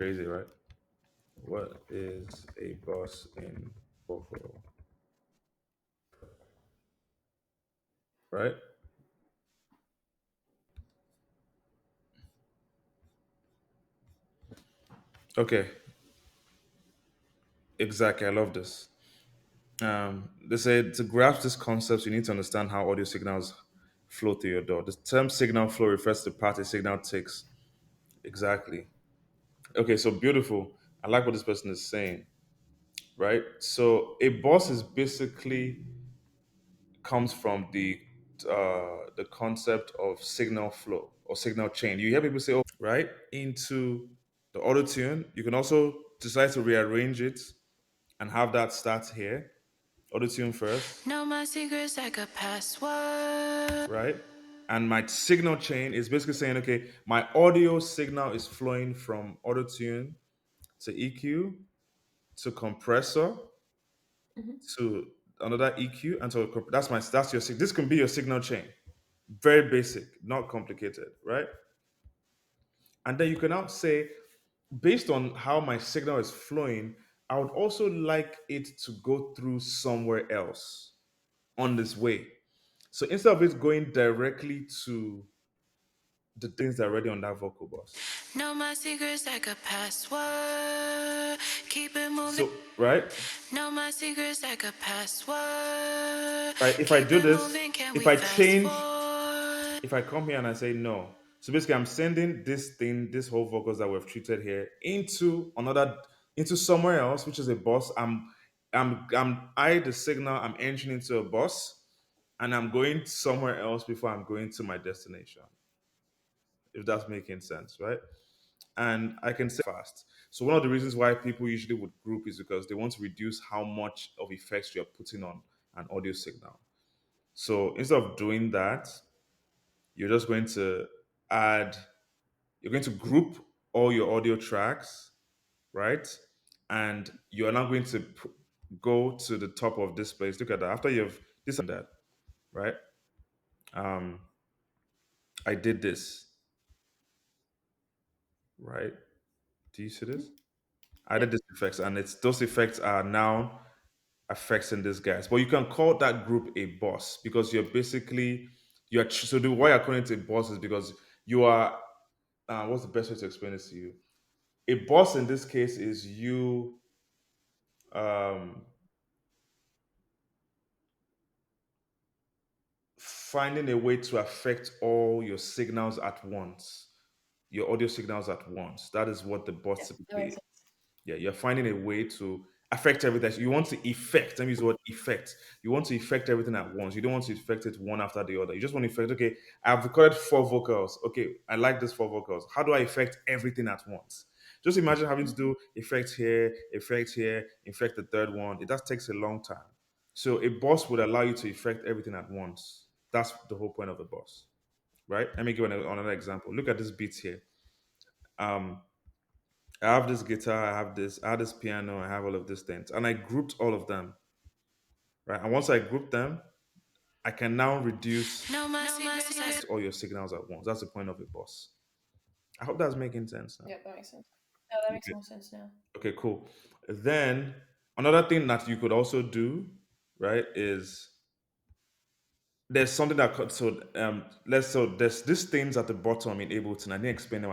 Crazy, right? What is a bus in vocal? Right? Okay, exactly. I love this. They say to grasp this concept, you need to understand how audio signals flow through your door. The term signal flow refers to the path a signal takes. Exactly. Okay, so beautiful. I like what this person is saying, right? So a bus is basically comes from the concept of signal flow or signal chain. You hear people say, "Oh, right," into the auto tune. You can also decide to rearrange it and have that start here. Auto tune first, Know my secrets like a password. right? And my signal chain is basically saying, okay, my audio signal is flowing from auto tune to EQ to compressor to another EQ and so that's your this can be your signal chain. Very basic, not complicated, right? And then you can now say, based on how my signal is flowing, I would also like it to go through somewhere else on this way. So instead of it going directly to the things that are already on that vocal bus. Know my secrets like a password. Keep it moving. So, right? Know my secrets like a password. Right, if I Keep do it this, moving, can if we I fast change, forward? if I come here and I say no, so basically I'm sending this thing, this whole vocals that we've treated here into somewhere else, which is a bus. The signal, I'm entering into a bus and I'm going somewhere else before I'm going to my destination, if that's making sense, right? And I can say fast. So one of the reasons why people usually would group is because they want to reduce how much of effects you're putting on an audio signal. So instead of doing that, you're just going to add, you're going to group all your audio tracks, right? And you're now going to go to the top of this place. Look at that. After you've this and that, right? Um, I did this, right? Do you see this? I did this effects, and it's those effects are now affecting these guys. But you can call that group a boss because you're basically so the why you're calling it a boss is because you are what's the best way to explain this to you? A boss in this case is you um, finding a way to affect all your signals at once, your audio signals at once. That is what the boss Yeah, that typically makes is. sense. Yeah, you're finding a way to affect everything. You want to effect, let me use the word effect. You want to effect everything at once. You don't want to effect it one after the other. You just want to effect, okay, I've recorded four vocals. Okay, I like these four vocals. How do I effect everything at once? Just imagine having to do effect here, effect the third one. It just takes a long time. So a boss would allow you to effect everything at once. That's the whole point of the boss, right? Let me give another example. Look at this beat here. Um, I have this guitar, I have this piano, I have all of these things, and I grouped all of them, right? And once I group them, I can now reduce Know my secrets. all your signals at once. That's the point of a boss. I hope that's making sense now. Yeah, that makes sense. No, that makes Okay, more sense now. okay, cool. Then another thing that you could also do, right, is there's something that so there's these things at the bottom in Ableton. I didn't explain them